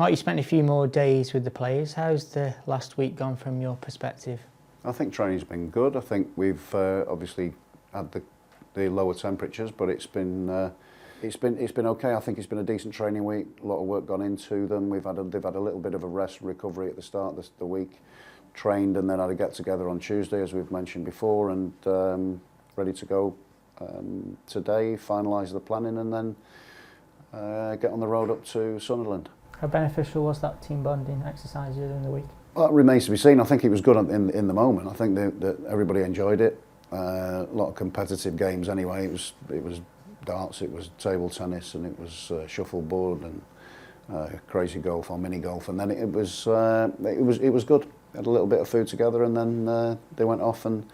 Mark, you spent a few more days with the players. How's the last week gone from your perspective? I think training's been good. I think we've obviously had the lower temperatures, but it's been okay. I think it's been a decent training week. A lot of work gone into them. They've had a little bit of a rest and recovery at the start of the week. Trained and then had a get together on Tuesday, as we've mentioned before, and ready to go today. Finalise the planning and then get on the road up to Sunderland. How beneficial was that team bonding exercise during the week? Well, it remains to be seen. I think it was good in the moment. I think that everybody enjoyed it. A lot of competitive games anyway. It was darts, it was table tennis, and it was shuffleboard and crazy golf or mini golf. And then it was good. Had a little bit of food together, and then they went off, and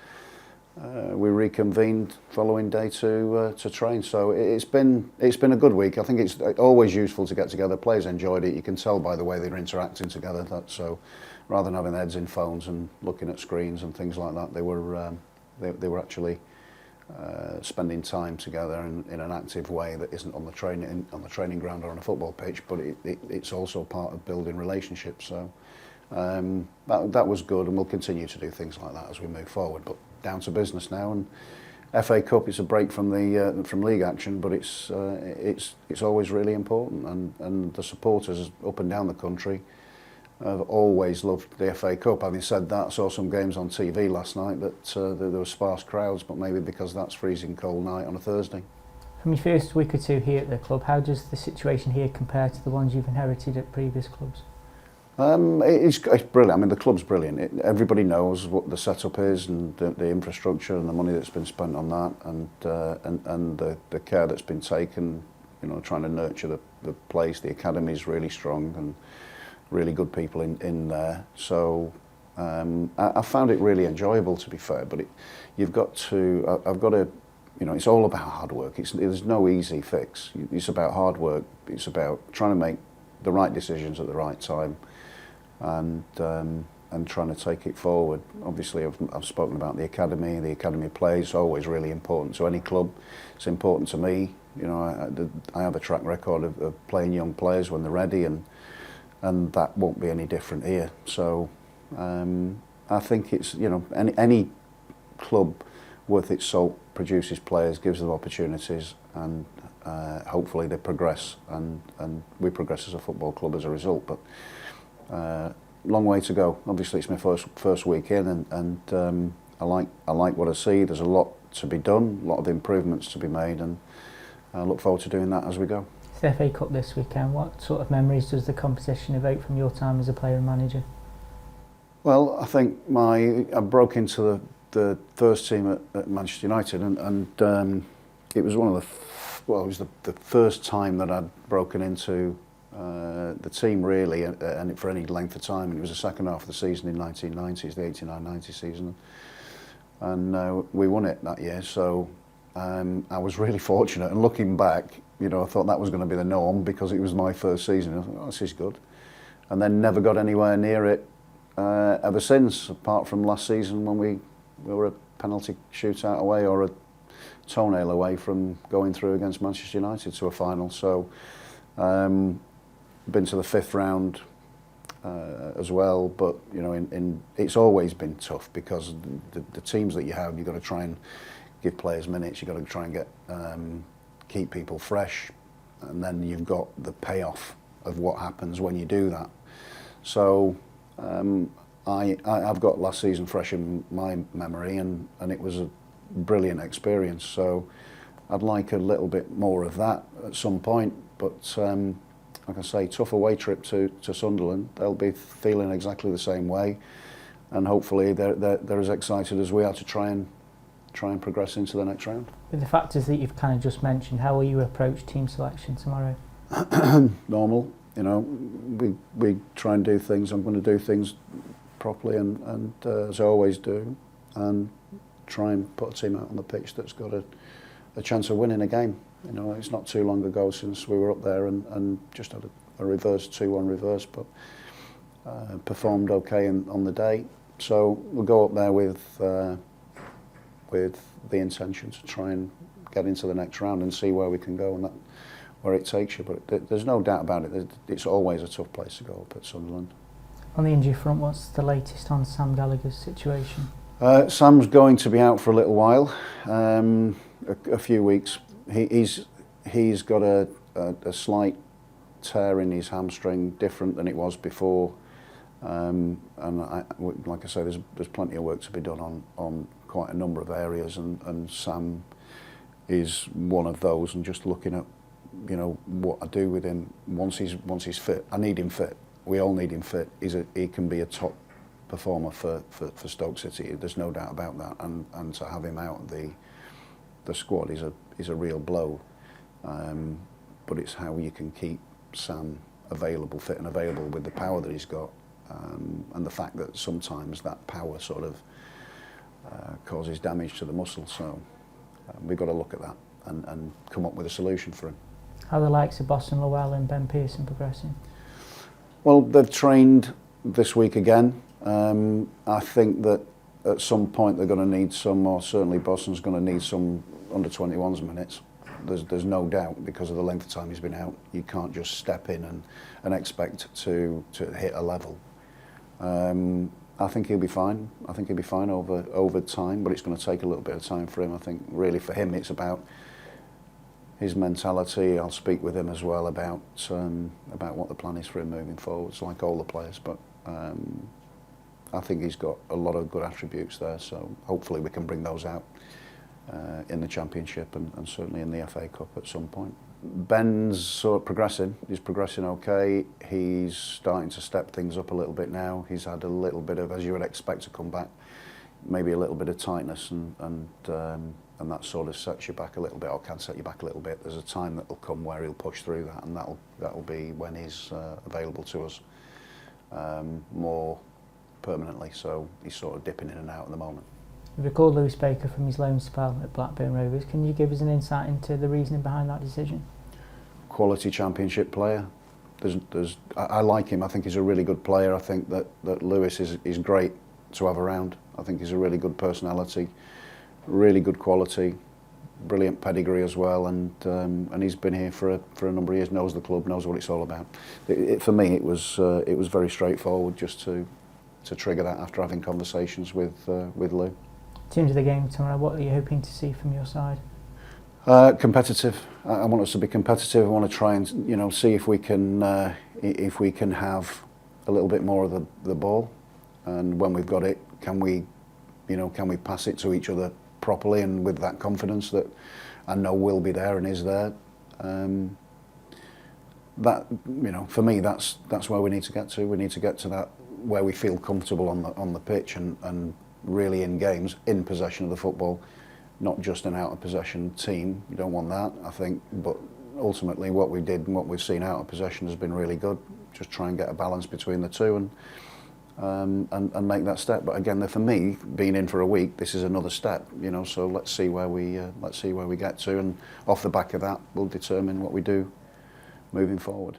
we reconvened following day to train. So it's been a good week. I think it's always useful to get together. Players enjoyed it. You can tell by the way they're interacting together. So rather than having their heads in phones and looking at screens and things like that, they were actually spending time together in an active way that isn't on the training ground or on a football pitch, but it's also part of building relationships. So that was good, and we'll continue to do things like that as we move forward. But down to business now, and FA Cup, it's a break from league action, but it's always really important, and the supporters up and down the country have always loved the FA Cup. Having said that, I saw some games on TV last night that there were sparse crowds, but maybe because that's freezing cold night on a Thursday. From your first week or two here at the club, how does the situation here compare to the ones you've inherited at previous clubs? It's brilliant. I mean, the club's brilliant. Everybody knows what the setup is, and the infrastructure and the money that's been spent on that, and the care that's been taken. You know, trying to nurture the place. The academy's really strong and really good people in there. So I found it really enjoyable, to be fair. But I've got to. You know, it's all about hard work. There's no easy fix. It's about hard work. It's about trying to make the right decisions at the right time, and trying to take it forward. Obviously, I've spoken about the academy. The academy play is always really important to any club. It's important to me. You know, I have a track record of playing young players when they're ready, and that won't be any different here. So I think it's, you know, any club worth its salt produces players, gives them opportunities, and hopefully they progress, and we progress as a football club as a result. But long way to go. Obviously, it's my first week in, and I like what I see. There's a lot to be done, a lot of improvements to be made, and I look forward to doing that as we go. It's the FA Cup this weekend. What sort of memories does the competition evoke from your time as a player and manager? Well, I think I broke into the first team at Manchester United, and it was it was the first time that I'd broken into the team really, and for any length of time. And it was the second half of the season in 1990s, the 89-90 season, and we won it that year. So I was really fortunate, and looking back, you know, I thought that was going to be the norm because it was my first season. I thought, oh, this is good, and then never got anywhere near it ever since, apart from last season when we were a penalty shootout away or a toenail away from going through against Manchester United to a final. So been to the fifth round as well, but you know, it's always been tough because the teams that you have, you've got to try and give players minutes. You've got to try and get keep people fresh, and then you've got the payoff of what happens when you do that. So I've got last season fresh in my memory, and it was a brilliant experience. So I'd like a little bit more of that at some point, but like I say, tough away trip to Sunderland. They'll be feeling exactly the same way, and hopefully they're as excited as we are to try and progress into the next round. With the factors that you've kind of just mentioned, how will you approach team selection tomorrow? Normal, you know, we try and do things. I'm going to do things properly and as I always do, and try and put a team out on the pitch that's got a chance of winning a game. You know, it's not too long ago since we were up there and just had a reverse 2-1 reverse, but performed okay on the day. So we'll go up there with the intention to try and get into the next round and see where we can go, and where it takes you. But there's no doubt about it. It's always a tough place to go up at Sunderland. On the injury front, what's the latest on Sam Gallagher's situation? Sam's going to be out for a little while, a few weeks. He's got a slight tear in his hamstring, different than it was before. And like I say, there's plenty of work to be done on quite a number of areas, and Sam is one of those. And just looking at, what I do with him once he's fit. I need him fit. We all need him fit. He can be a top performer for Stoke City. There's no doubt about that. And to have him out of the squad is a real blow. But it's how you can keep Sam fit and available with the power that he's got. And the fact that sometimes that power sort of causes damage to the muscle. So we've got to look at that and come up with a solution for him. How are the likes of Boston Llewellyn and Ben Pearson progressing? Well, they've trained this week again. I think that at some point they're going to need some, or certainly Boston's going to need some under-21s minutes. There's no doubt, because of the length of time he's been out. You can't just step in and expect to hit a level. I think he'll be fine. I think he'll be fine over time, but it's going to take a little bit of time for him. I think really for him it's about his mentality. I'll speak with him as well about what the plan is for him moving forward. It's like all the players, but I think he's got a lot of good attributes there. So hopefully we can bring those out in the Championship and certainly in the FA Cup at some point. Ben's sort of progressing. He's progressing okay. He's starting to step things up a little bit now. He's had a little bit of, as you would expect to come back, maybe a little bit of tightness, and that sort of sets you back a little bit, or can set you back a little bit. There's a time that will come where he'll push through that, and that'll be when he's available to us more permanently. So he's sort of dipping in and out at the moment. We recalled Lewis Baker from his loan spell at Blackburn Rovers. Can you give us an insight into the reasoning behind that decision? Quality Championship player. I like him. I think he's a really good player. I think that Lewis is great to have around. I think he's a really good personality, really good quality, brilliant pedigree as well, and he's been here for a number of years. Knows the club, knows what it's all about. For me, it was very straightforward just to trigger that after having conversations with Lou. In terms of the game tomorrow, what are you hoping to see from your side? Competitive. I want us to be competitive. I want to try and see if we can have a little bit more of the ball, and when we've got it, can we pass it to each other properly and with that confidence that I know will be there and is there. That for me, that's where we need to get to. We need to get to that where we feel comfortable on the pitch and really in games, in possession of the football, not just an out of possession team. You don't want that, I think, but ultimately what we did and what we've seen out of possession has been really good. Just try and get a balance between the two and make that step. But again, for me, being in for a week, this is another step, so let's see where we get to, and off the back of that we'll determine what we do moving forward.